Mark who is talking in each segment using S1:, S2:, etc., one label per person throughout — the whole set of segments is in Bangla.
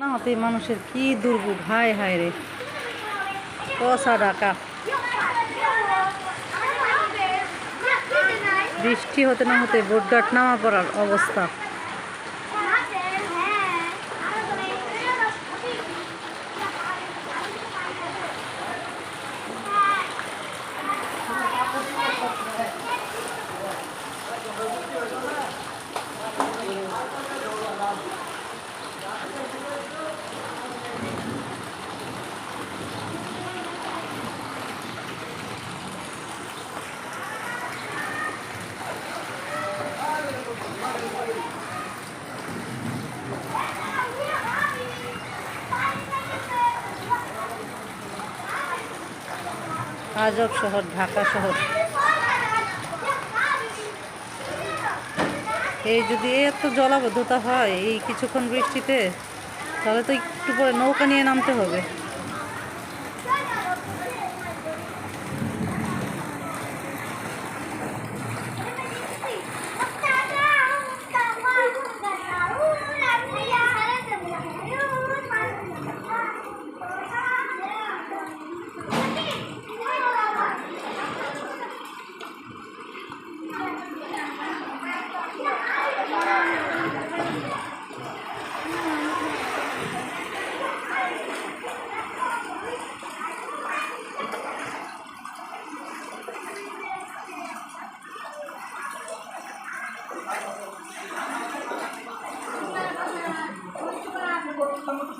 S1: না হতে মানুষের কি দুর্ভোগ, হায় হায় রে, কষা ডাকা। বৃষ্টি হতে না হতে বোটঘাট নামা পড়ার অবস্থা। আজব শহর ঢাকা শহর। এই যদি এত জলাবদ্ধতা হয় এই কিছুক্ষণ বৃষ্টিতে, তাহলে তো একটু পরে নৌকা নিয়ে নামতে হবে।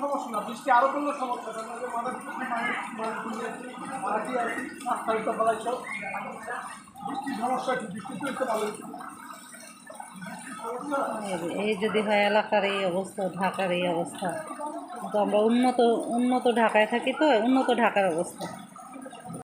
S2: সমস্যা না, বৃষ্টি আরো কোনো সমস্যা বৃষ্টির সমস্যা কি? বৃষ্টি তো ভালো।
S1: এই যদি হয় এলাকার এই অবস্থা, ঢাকার এই অবস্থা, তো আমরা উন্নত ঢাকায় থাকি, তো উন্নত ঢাকার অবস্থা।